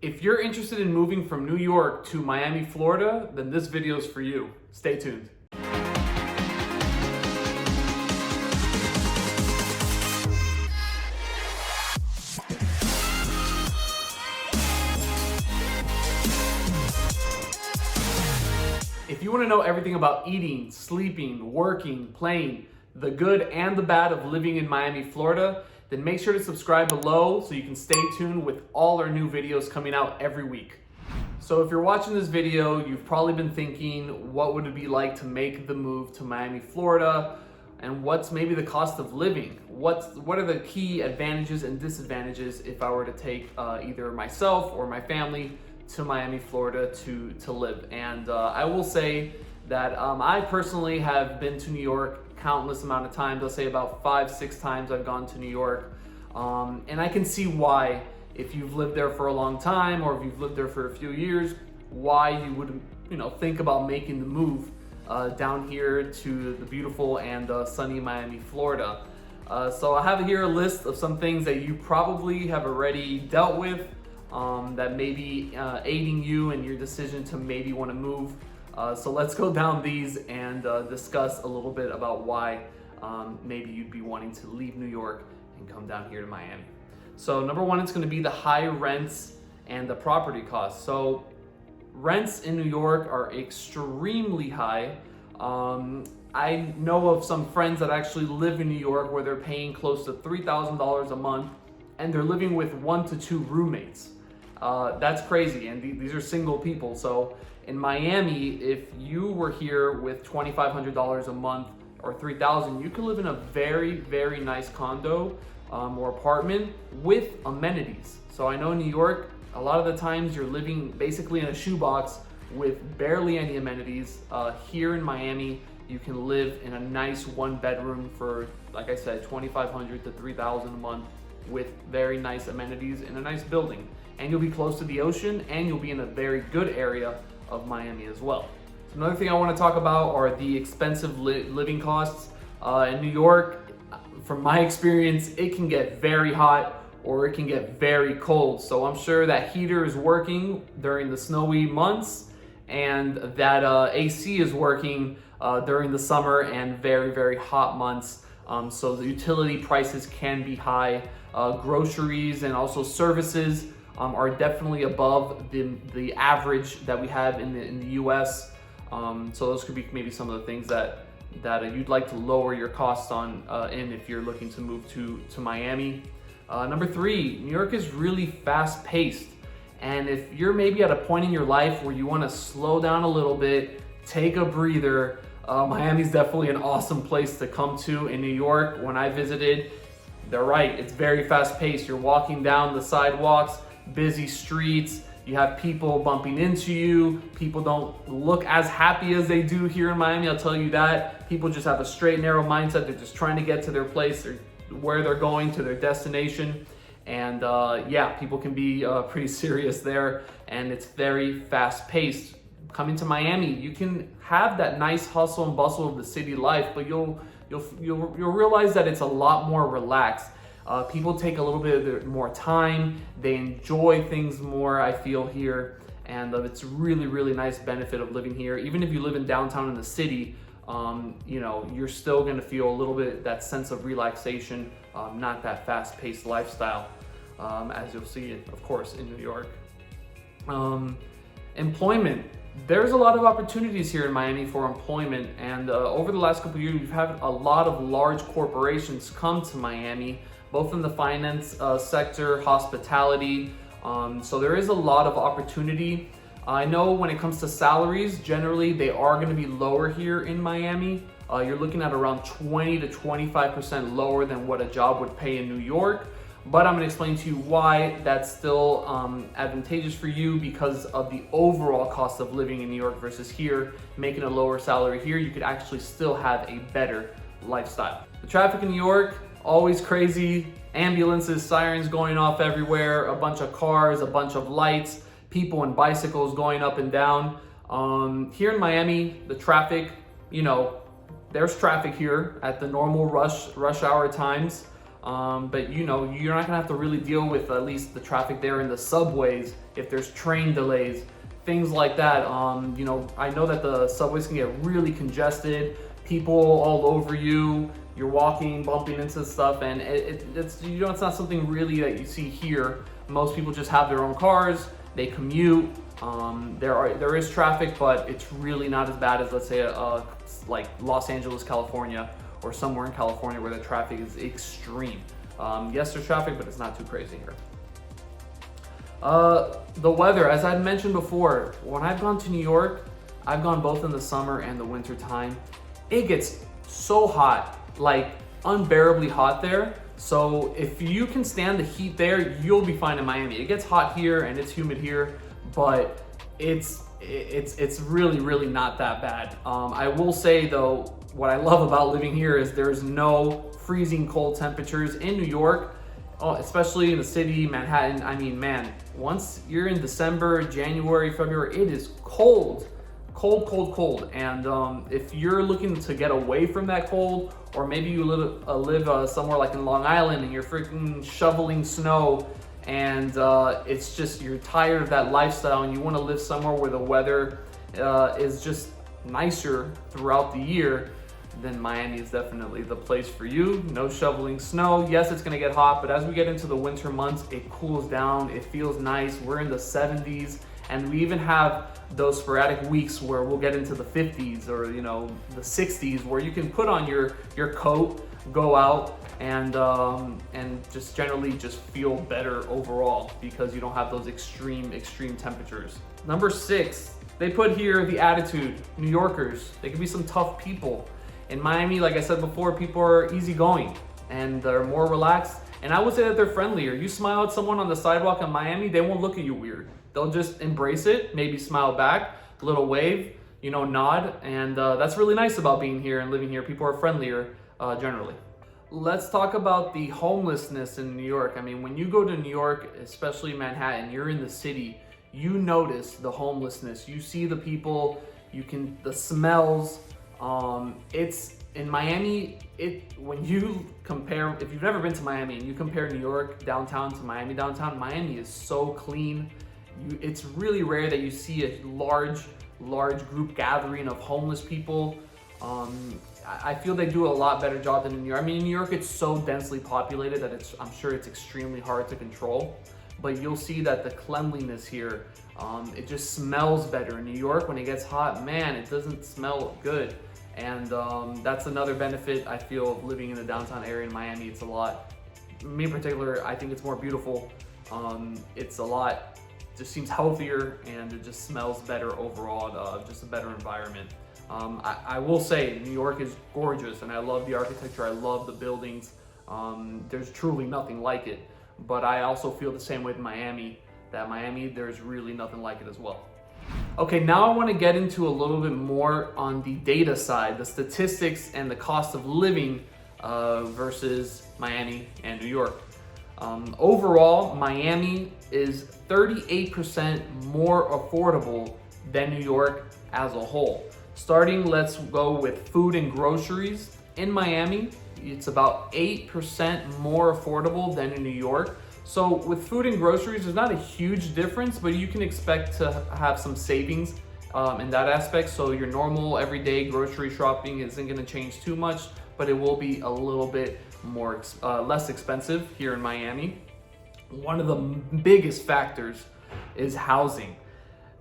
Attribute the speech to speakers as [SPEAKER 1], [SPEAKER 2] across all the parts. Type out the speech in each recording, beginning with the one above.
[SPEAKER 1] If you're interested in moving from New York to Miami, Florida, then this video is for you. Stay tuned. If you want to know everything about eating, sleeping, working, playing, the good and the bad of living in Miami, Florida, then make sure to subscribe below so you can stay tuned with all our new videos coming out every week. So if you're watching this video, you've probably been thinking, what would it be like to make the move to Miami, Florida? And what's maybe the cost of living? What are the key advantages and disadvantages if I were to take either myself or my family to Miami, Florida to live? And I will say that I personally have been to New York countless amount of times. I'll say about 5-6 times I've gone to New York. And I can see why, if you've lived there for a long time or if you've lived there for a few years, why you would think about making the move down here to the beautiful and sunny Miami, Florida. So I have here a list of some things that you probably have already dealt with that may be aiding you in your decision to maybe want to move. So let's go down these and discuss a little bit about why maybe you'd be wanting to leave New York and come down here to Miami. So number one, it's going to be the high rents and the property costs. So rents in New York are extremely high. I know of some friends that actually live in New York where they're paying close to $3,000 a month and they're living with 1 to 2 roommates. That's crazy, and these are single people. So in Miami, if you were here with $2,500 a month or $3,000, you could live in a very, very nice condo or apartment with amenities. So I know in New York, a lot of the times you're living basically in a shoebox with barely any amenities. Here in Miami, you can live in a nice 1-bedroom for, like I said, $2,500 to $3,000 a month with very nice amenities in a nice building. And you'll be close to the ocean, and you'll be in a very good area of Miami as well. So another thing I want to talk about are the expensive living costs. In New York, from my experience, it can get very hot or it can get very cold. So I'm sure that heater is working during the snowy months and that AC is working during the summer and very, very hot months. So the utility prices can be high. Groceries and also services are definitely above the average that we have in the US. So those could be maybe some of the things that you'd like to lower your costs on if you're looking to move to Miami. Number 3, New York is really fast paced. And if you're maybe at a point in your life where you want to slow down a little bit, take a breather, Miami's definitely an awesome place to come to. In New York, when I visited, they're right, it's very fast paced. You're walking down the sidewalks, busy streets, you have people bumping into you. People don't look as happy as they do here in Miami, I'll tell you that. People just have a straight, narrow mindset. They're just trying to get to their place or where they're going, to their destination. And yeah, people can be pretty serious there, and it's very fast paced. Coming to Miami, you can have that nice hustle and bustle of the city life, but you'll realize that it's a lot more relaxed. People take a little bit more time. They enjoy things more, I feel, here. And it's really, really nice benefit of living here. Even if you live in downtown in the city, you're still gonna feel a little bit that sense of relaxation, not that fast-paced lifestyle, as you'll see, of course, in New York. Employment. There's a lot of opportunities here in Miami for employment, and over the last couple of years, we've had a lot of large corporations come to Miami, both in the finance sector, hospitality. So there is a lot of opportunity. I know when it comes to salaries, generally they are going to be lower here in Miami. You're looking at around 20 to 25% lower than what a job would pay in New York. But I'm going to explain to you why that's still advantageous for you, because of the overall cost of living in New York versus here. Making a lower salary here, you could actually still have a better lifestyle. The traffic in New York, always crazy. Ambulances, sirens going off everywhere, a bunch of cars, a bunch of lights, people and bicycles going up and down. Here in Miami, the traffic, there's traffic here at the normal rush hour times. But you know, you're not gonna have to really deal with at least the traffic there in the subways if there's train delays, things like that. You know, I know that the subways can get really congested, people all over you, you're walking, bumping into stuff, and it's, you know, it's not something really that you see here. Most people just have their own cars, they commute. There is traffic, but it's really not as bad as, let's say, like Los Angeles, California, or somewhere in California where the traffic is extreme. Yes, there's traffic, but it's not too crazy here. The weather, as I mentioned before, when I've gone to New York, I've gone both in the summer and the winter time. It gets so hot, like unbearably hot there. So if you can stand the heat there, you'll be fine in Miami. It gets hot here and it's humid here, but it's really not that bad. I will say though, what I love about living here is there's no freezing cold temperatures in New York, especially in the city, Manhattan. I mean, man, once you're in December, January, February, it is cold. And if you're looking to get away from that cold, or maybe you live somewhere like in Long Island and you're freaking shoveling snow, and it's just, you're tired of that lifestyle and you want to live somewhere where the weather is just nicer throughout the year, then Miami is definitely the place for you. No shoveling snow. Yes, it's gonna get hot, but as we get into the winter months, it cools down, it feels nice. We're in the 70s, and we even have those sporadic weeks where we'll get into the 50s or, you know, the 60s, where you can put on your coat, go out, and just generally just feel better overall because you don't have those extreme temperatures. Number 6, they put here the attitude. New Yorkers, they can be some tough people. In Miami, like I said before, people are easygoing and they're more relaxed. And I would say that they're friendlier. You smile at someone on the sidewalk in Miami, they won't look at you weird. They'll just embrace it, maybe smile back, a little wave, you know, nod. And that's really nice about being here and living here. People are friendlier generally. Let's talk about the homelessness in New York. I mean, when you go to New York, especially Manhattan, you're in the city, you notice the homelessness. You see the people, the smells. It's in Miami, when you compare, if you've never been to Miami and you compare New York downtown to Miami downtown, Miami is so clean. It's really rare that you see a large group gathering of homeless people. I feel they do a lot better job than in New York. I mean, in New York, it's so densely populated that I'm sure it's extremely hard to control. But you'll see that the cleanliness here, it just smells better. In New York, when it gets hot, man, it doesn't smell good. And that's another benefit I feel of living in the downtown area in Miami. It's a lot, me in particular, I think it's more beautiful. It's a lot, just seems healthier, and it just smells better overall, just a better environment. I will say New York is gorgeous and I love the architecture, I love the buildings. There's truly nothing like it. But I also feel the same way with Miami, that Miami, there's really nothing like it as well. Okay, now I want to get into a little bit more on the data side, the statistics and the cost of living versus Miami and New York. Overall, Miami is 38% more affordable than New York as a whole. Starting, let's go with food and groceries. In Miami, it's about 8% more affordable than in New York. So with food and groceries, there's not a huge difference, but you can expect to have some savings in that aspect. So your normal everyday grocery shopping isn't gonna change too much, but it will be a little bit more less expensive here in Miami. One of the biggest factors is housing.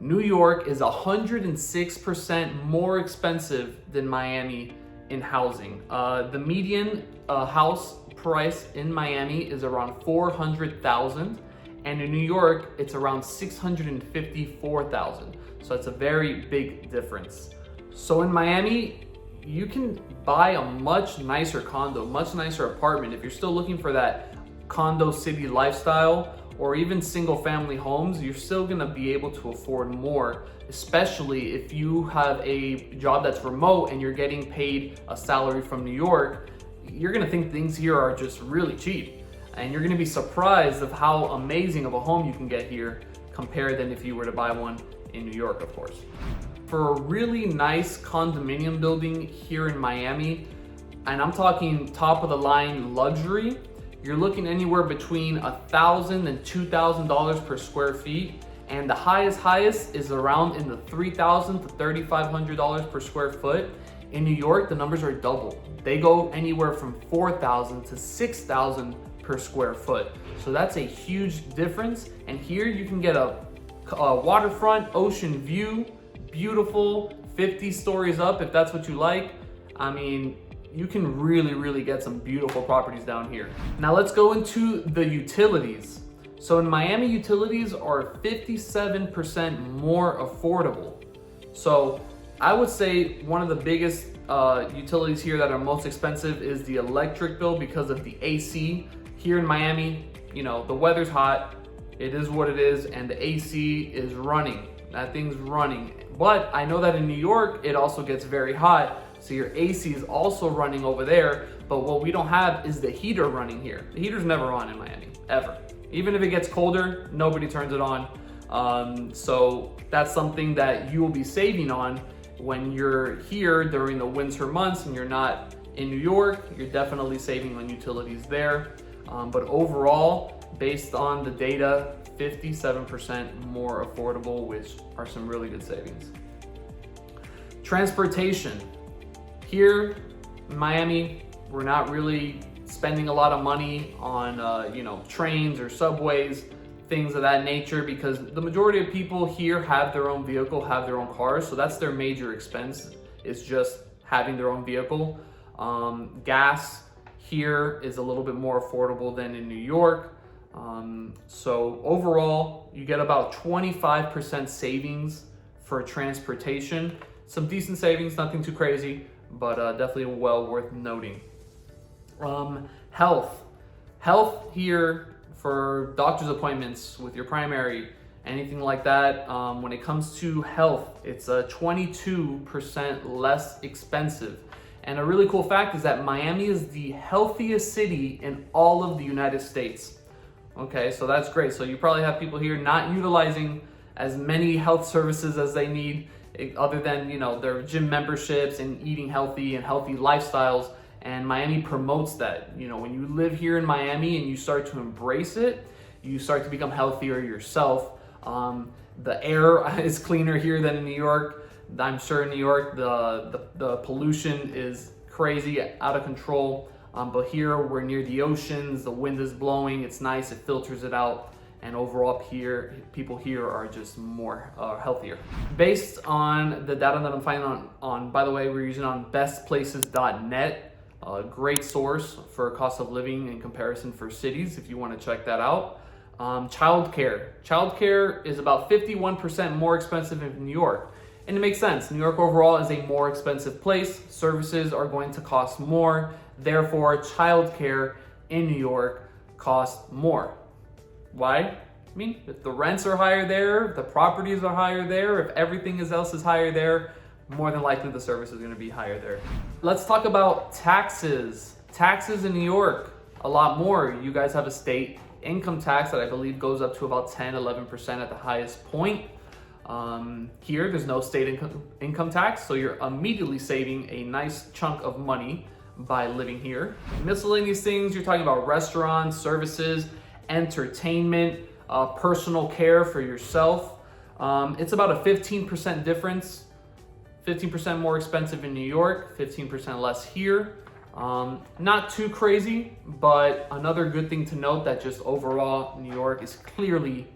[SPEAKER 1] New York is 106% more expensive than Miami in housing. The median house price in Miami is around $400,000, and in New York it's around $654,000. So it's a very big difference. So in Miami, you can buy a much nicer condo, much nicer apartment. If you're still looking for that condo city lifestyle, or even single family homes, you're still gonna be able to afford more, especially if you have a job that's remote and you're getting paid a salary from New York. You're gonna think things here are just really cheap, and you're gonna be surprised of how amazing of a home you can get here compared than if you were to buy one in New York, of course. For a really nice condominium building here in Miami, and I'm talking top of the line luxury, you're looking anywhere between $1,000 and $2,000 per square feet. And the highest is around in the $3,000 to $3,500 per square foot. In New York, the numbers are double. They go anywhere from $4,000 to $6,000 per square foot. So that's a huge difference. And here you can get a waterfront ocean view, beautiful, 50 stories up if that's what you like. I mean, you can really get some beautiful properties down here. Now let's go into the utilities. So in Miami, utilities are 57% more affordable. So I would say one of the biggest utilities here that are most expensive is the electric bill because of the AC. Here in Miami, you know, the weather's hot, it is what it is, and the AC is running. That thing's running. But I know that in New York, it also gets very hot, so your AC is also running over there, but what we don't have is the heater running here. The heater's never on in Miami, ever. Even if it gets colder, nobody turns it on. So that's something that you will be saving on when you're here during the winter months and you're not in New York. You're definitely saving on utilities there. But overall, based on the data, 57% more affordable, which are some really good savings. Transportation. Here in Miami, we're not really spending a lot of money on trains or subways, things of that nature, because the majority of people here have their own vehicle, have their own cars, so that's their major expense, is just having their own vehicle. Gas here is a little bit more affordable than in New York. So overall, you get about 25% savings for transportation. Some decent savings, nothing too crazy, but definitely well worth noting. Health here for doctor's appointments with your primary, anything like that. When it comes to health, it's 22% less expensive. And a really cool fact is that Miami is the healthiest city in all of the United States. Okay, so that's great. So you probably have people here not utilizing as many health services as they need, other than, you know, their gym memberships and eating healthy and healthy lifestyles. And Miami promotes that. You know, when you live here in Miami and you start to embrace it, you start to become healthier yourself. The air is cleaner here than in New York. I'm sure in New York, the pollution is crazy, out of control. But here we're near the oceans, the wind is blowing, it's nice, it filters it out. And overall here, people here are just more healthier. Based on the data that I'm finding on, by the way, we're using on bestplaces.net, a great source for cost of living in comparison for cities, if you want to check that out. Childcare is about 51% more expensive in New York. And it makes sense. New York overall is a more expensive place. Services are going to cost more. Therefore, childcare in New York costs more. Why? I mean, if the rents are higher there, if the properties are higher there, if everything else is higher there, more than likely the service is going to be higher there. Let's talk about taxes. Taxes in New York, a lot more. You guys have a state income tax that I believe goes up to about 10-11% at the highest point. Here, there's no state income tax, so you're immediately saving a nice chunk of money by living here. Miscellaneous things, you're talking about restaurants, services, entertainment, personal care for yourself. It's about a 15% difference, 15% more expensive in New York, 15% less here. Not too crazy, but another good thing to note that just overall New York is clearly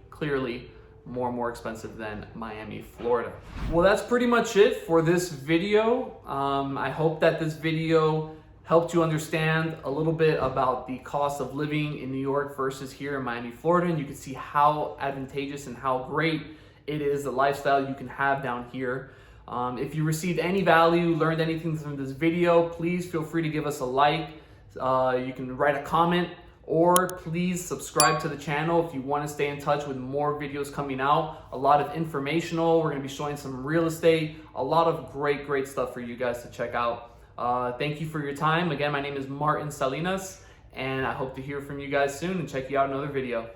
[SPEAKER 1] more expensive than Miami, Florida. Well, that's pretty much it for this video. I hope that this video helped you understand a little bit about the cost of living in New York versus here in Miami, Florida, and you can see how advantageous and how great it is, the lifestyle you can have down here. If you received any value, learned anything from this video, please feel free to give us a like. You can write a comment, or please subscribe to the channel if you want to stay in touch with more videos coming out. A lot of informational. We're going to be showing some real estate, a lot of great stuff for you guys to check out. Thank you for your time. Again, my name is Martin Salinas, and I hope to hear from you guys soon and check you out in another video.